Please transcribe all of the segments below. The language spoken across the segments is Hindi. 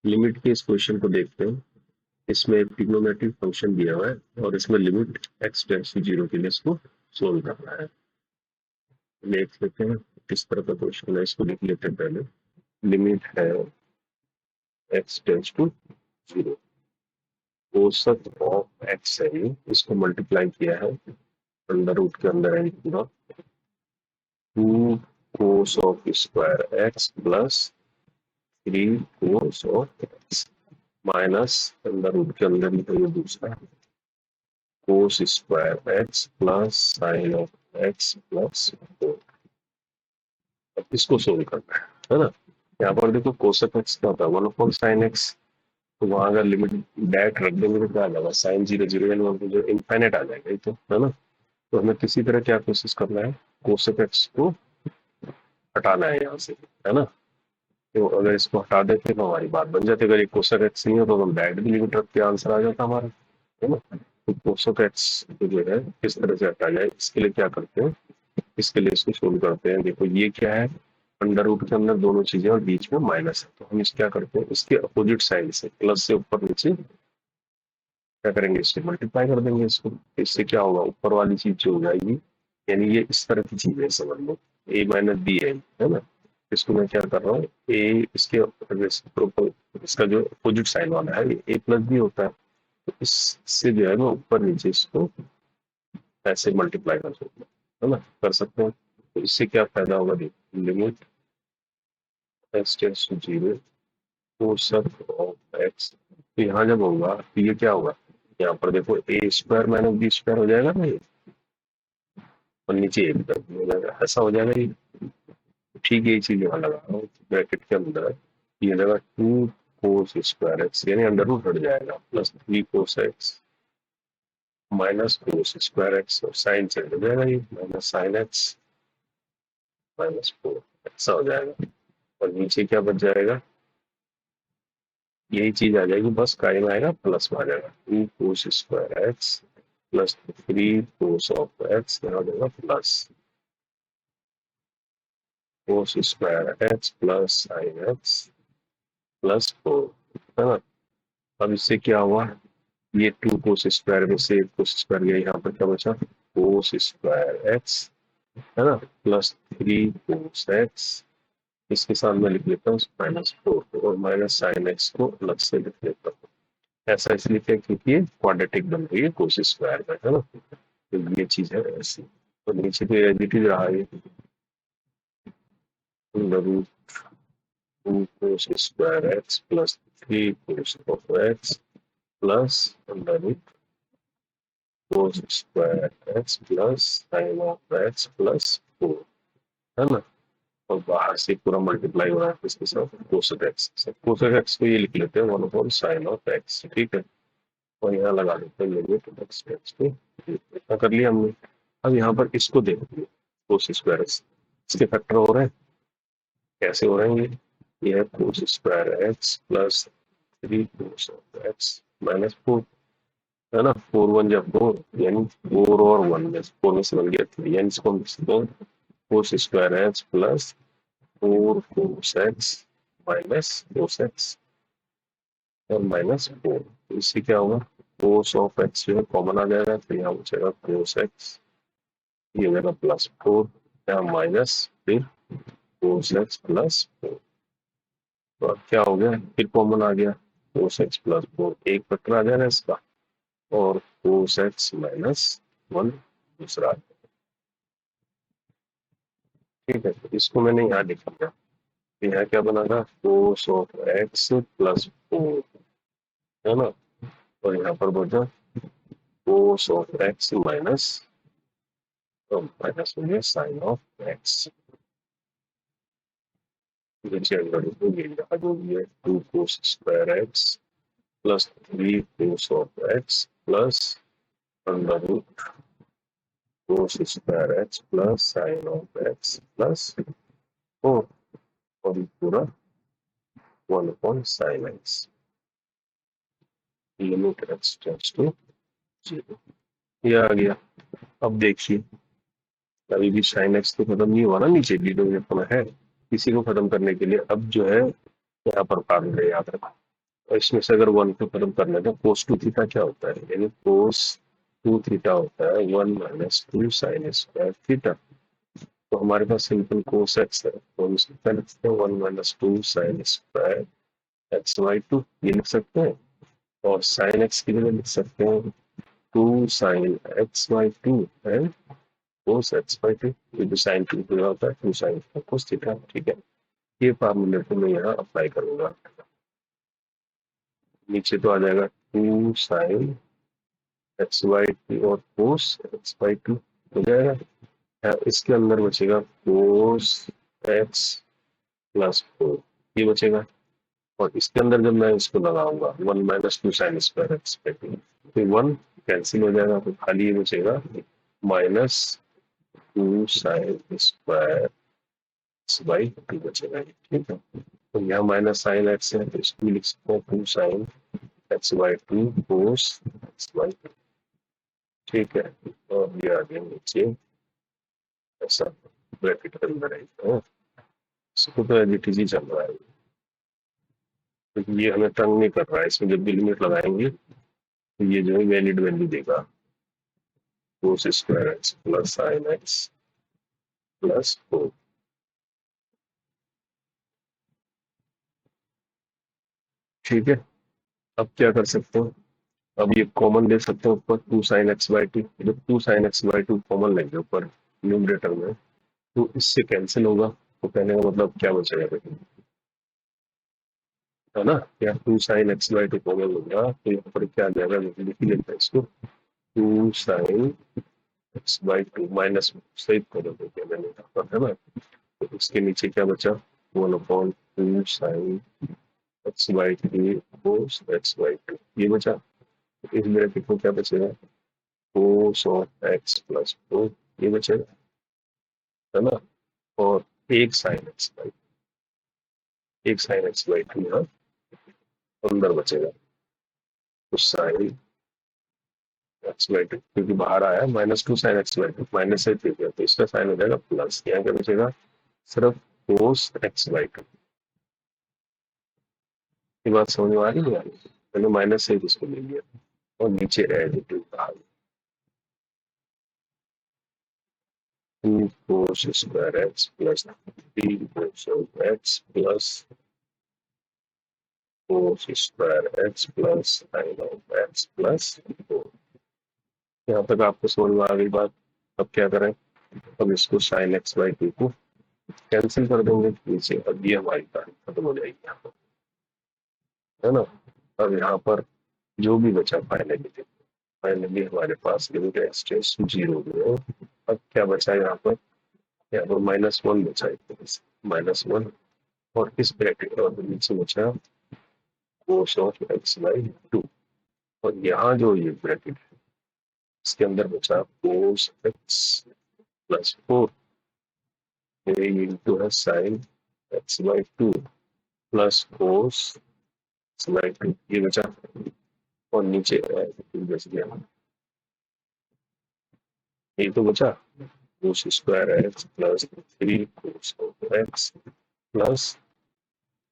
लिमिट के इस क्वेश्चन को देखते हैं। इसमें एक ट्रिग्नोमेट्रिक फंक्शन दिया हुआ है और इसमें लिमिट x टेंड्स टू 0 के लिए इसको सोल्व करना है। देख लेते हैं किस तरह का क्वेश्चन है, इसको लिख लेते हैं पहले। लिमिट है x टेंड्स टू 0, औसत ऑफ x है ये, इसको मल्टीप्लाई किया है अंडर रूट के अंदर है पूरा 2 cos of square x plus 3 cos of x minus under root के अंदर ही तो ये दूसरा cos square x plus sine of x plus 4। अब इसको सोल्व करना है ना। यहाँ पर देखो कोसेक x क्या होता है 1/sin x, तो वहां अगर लिमिट डायरेक्ट रख देंगे तो क्या आ जाएगा sin 0 0 यानी वहां पे जो इनफाइनाइट आ जाएगा ये तो, है ना। तो हमें किसी तरह क्या कोशिश करना है, कोसेक x को हटाना है यहाँ से, है ना। तो अगर इसको हटा देते तो हमारी बात बन जाती। अगर ये कोसेक x नहीं हो तो हम डायरेक्ट लिमिट रख के आंसर आ जाता हमारा, है ना। तो कोसेक x जो है किस तरह से हटा जाए, इसके लिए क्या करते हैं, इसके लिए इसको सोल्व करते हैं। देखो ये क्या है, अंडर रूट के अंदर दोनों चीजें और बीच में माइनस है, तो हम इस क्या करते हैं, इसके अपोजिट साइड से प्लस से ऊपर नीचे क्या करेंगे, इसको मल्टीप्लाई कर देंगे इसको। इससे क्या होगा, ऊपर वाली चीज जो हो जाएगी, यानी ये इस तरह की चीज है समझ लो, a माइनस बी है ना। इसको मैं क्या कर रहा हूँ, ए इसके इसका जो अपोजिट साइन वाला है ये a प्लस बी होता है, तो इससे जो है मैं ऊपर नीचे इसको ऐसे मल्टीप्लाई कर सकता हूँ, है ना, कर सकते हैं। तो इससे क्या फायदा होगा, देखो limit x tends to 0 cosec of x, तो यहाँ जब होगा तो ये क्या होगा, यहाँ पर देखो a square minus B square हो जाएगा ना ये, और नीचे एक तरफ हो जाएगा, ऐसा हो जाएगा ये। ठीक है, ये चीज यहाँ लगा रहा हूँ ब्रैकेट के अंदर, ये लगा 2 कोस स्क्वायर एक्स यानी अंडर रूट हट जाएगा plus 3 cos x minus cos square x, और साइन चेंज हो जाएगा ये माइनस साइन एक्स माइनस 4, ऐसा हो जाएगा। और नीचे क्या बच जाएगा, यही चीज आ जाएगी, बस कायम आएगा प्लस में आ जाएगा 2 cos square x plus 3 cos of x, यहाँ हो जाएगा plus cos square x plus sine x plus 4, है ना। अब इससे क्या हुआ, ये 2 कोस स्क्वायर में से 1 कोस स्क्वायर गया, यहाँ पर क्या बचा कोस स्क्वायर एक्स, है ना, प्लस 3 कोस एक्स, इसके साथ मैं लिख लेता हूँ -4 और माइनस साइन एक्स को अलग से लिख लेता हूँ। ऐसा इसलिए क्या, क्योंकि ये क्वाड्रेटिक बन रही है कोस स्क्वायर में, है ना, तो ये चीज है ऐसी। तो नीचे तो एज इट इज रहा है, root 2 cos square x plus 3 cos of x plus under root cos square x plus sine of x plus 4, है ना। और बाहर से पूरा मल्टीप्लाई हो रहा है इसके साथ कोसेक एक्स, कोसेक एक्स को ये लिख लेते हैं 1/sin ऑफ एक्स, ठीक है। और यहाँ लगा देते हैं लिमिट एक्स टेंड्स टू, इतना कर लिया हमने। अब यहाँ पर इसको देखिए कोस स्क्वायर एक्स, इसके फैक्टर हो रहे हैं, कैसे हो रहे हैं ये है कोस square x plus 3 cos of x minus 4, है ना। 4 1 जब 4 यानी 4 और 1 में 4 में से बन गया 3, यानी इसको हम कोस square x plus 4 cos x minus cos x और माइनस 4, तो इससे क्या होगा, कोस ऑफ एक्स जो है कॉमन आ जाएगा, तो यहाँ बचेगा कोस एक्स, ये हो जाएगा प्लस 4, यहाँ माइनस फिर कोस एक्स प्लस 4, तो अब क्या हो गया, फिर कॉमन आ गया कोस एक्स प्लस 4, एक फैक्टर आ जाएगा इसका, और कोस एक्स माइनस 1 दूसरा, ठीक है। तो इसको मैंने यहाँ लिख लिया, यहाँ क्या बना कोस ऑफ एक्स प्लस 4, है ना, और यहाँ पर बचा कोस ऑफ एक्स माइनस, तो माइनस हो गया साइन ऑफ एक्स, नीचे अंदर हो गया जो भी है 2 cos square x plus 3 cos of x plus under root cos square x plus sine of x plus 4, और ये पूरा 1/sin x, limit x tends to 0, ये आ गया। अब देखिए अभी भी साइन एक्स तो खत्म नहीं हुआ ना, नीचे डिनोमिनेटर में है, इसी को खत्म करने के लिए अब जो है यहाँ पर फॉर्मूला याद रखो, और इसमें से अगर 1 को खत्म करना है तो cos 2 थीटा क्या होता है, यानी cos 2 थीटा होता है 1 माइनस 2 साइन स्क्वायर थीटा। तो हमारे पास सिंपल cos x है, तो हम इसको क्या लिख सकते हैं 1 minus 2 sine square x by 2 ये लिख सकते हैं। और साइन x की जगह लिख सकते हैं 2 साइन एक्स बाई 2 है cos x बाई 2, ये जो साइन 2 पूरा होता है 2 साइन cos थीटा। ठीक है, ये फार्मूले को मैं यहाँ अप्लाई करूंगा। नीचे तो आ जाएगा 2 साइन एक्स बाई 2 और cos x बाई 2 हो जाएगा। इसके अंदर बचेगा cos x प्लस 4 ये बचेगा। और इसके अंदर जब मैं इसको लगाऊंगा 1 minus 2 sine square x by 2 तो 1 कैंसिल हो जाएगा, तो खाली ये बचेगा minus 2 sine square x by 2 बचेगा। ठीक है, तो यहाँ माइनस साइन एक्स है तो इसको लिख सकते हैं 2 sine x by 2 cos x by 2। ठीक है, और ये आ गया नीचे ऐसा ब्रैकेट के अंदर है, इसको तो एज इट इज ही चल रहा है, क्योंकि ये हमें तंग नहीं कर रहा है। इसमें जब भी लिमिट लगाएंगे तो ये जो है वैलिड वैल्यू देगा, कोस square x plus sine x plus 4। ठीक है, अब क्या कर सकते हो, अब ये कॉमन ले सकते हो ऊपर 2 साइन एक्स बाई 2, जब 2 साइन एक्स बाई 2 कॉमन लेंगे ऊपर न्यूमरेटर में तो इससे कैंसिल होगा, तो कहने का मतलब क्या बचेगा देखिए, है ना, या 2 साइन एक्स बाई 2 कॉमन होगा तो यहाँ पर क्या आ जाएगा, लिख लेते हैं इसको 2 साइन एक्स बाई 2 माइनस सही कर देते मैंने यहाँ पर, है ना। तो इसके नीचे क्या बचा 1 upon 2 sine x by 3 cos x by 2 ये बचा। इस ब्रैकेट में क्या बचेगा कोस ऑफ एक्स प्लस 4 ये बचेगा, है ना। और एक साइन एक्स बाई 2 यहाँ अंदर बचेगा, तो साइन एक्स बाई 2 क्योंकि बाहर आया minus 2 sine x by 2 minus से ठीक है, तो इसका साइन हो जाएगा प्लस, यहाँ क्या बचेगा सिर्फ कोस एक्स बाई 2। ये बात समझ में आ रही है, मैंने माइनस से इसको ले लिया और नीचे एज इट इज आ गया कोस square x plus 3 cos of x plus cos square x plus sine of x plus 4। यहाँ तक आपको समझ में आ गई बात। अब क्या करें, अब इसको साइन एक्स बाई 2 को कैंसिल कर देंगे नीचे, अब ये हमारी तारीख खत्म हो जाएगी यहाँ पर, है ना। अब यहाँ पर जो भी बचा फाइनली हमारे पास लिमिट एक्स टेंड्स टू 0 है। अब क्या बचा यहाँ पर -1 बचा है, -1 और इस ब्रैकेट और नीचे बचा कोस ऑफ एक्स बाई 2। और यहाँ जो ये ब्रैकेट है इसके अंदर बचा कोस एक्स प्लस 4 इंटू है sine x by 2 plus cos x by 2 ये बचा। और नीचे बच गया ये तो बचा कोस square x plus 3 cos of x plus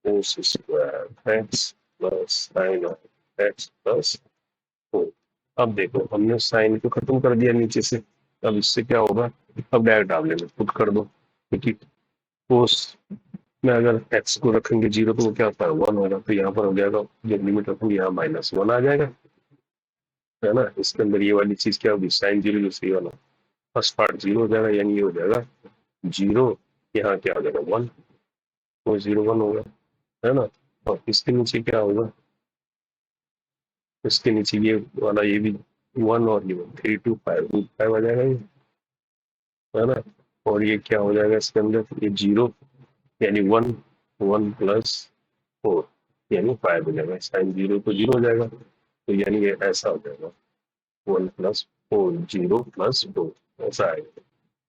cos square x plus sine of x plus 4। अब देखो हमने साइन को खत्म कर दिया नीचे से, अब इससे क्या होगा, अब डायरेक्ट डालने में पुट कर दो, क्योंकि कोस में अगर एक्स को रखेंगे 0 तो वो क्या होता है 1 होगा, तो यहाँ पर हो जाएगा जब लिमिट रखूंगी यहाँ -1 आ जाएगा, है ना। इसके अंदर ये वाली चीज क्या होगी साइन 0 जो सही वाला फर्स्ट पार्ट 0 हो जाएगा, यानी ये हो जाएगा 0, यहाँ क्या हो जाएगा 1, तो 0 1 होगा, है ना। और इसके नीचे क्या होगा, इसके नीचे ये वाला ये भी 1 और ये 3 2 5 √5 आ जाएगा ये, है ना। और ये क्या हो जाएगा इसके अंदर ये 0 यानी 1 1 प्लस 4 यानी 5 हो जाएगा, साइन 0 तो 0 हो जाएगा, तो यानी ये ऐसा हो जाएगा 1 प्लस 4 0 प्लस 4 ऐसा आएगा।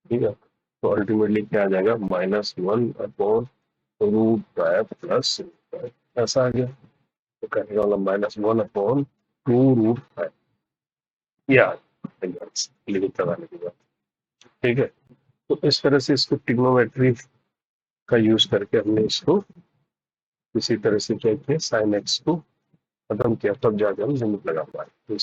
ठीक है, तो अल्टीमेटली क्या आ जाएगा -1 अपॉन √5 प्लस ऐसा आ गया, तो कहने का मतलब -1 अपॉन 2√5 या लिमिट लगाने के बाद। ठीक है, तो इस तरह से इसको ट्रिग्नोमेट्री का यूज करके हमने इसको इसी तरह से क्या किया साइन एक्स को खत्म किया तब जाके हम लिमिट लगा पाए। तो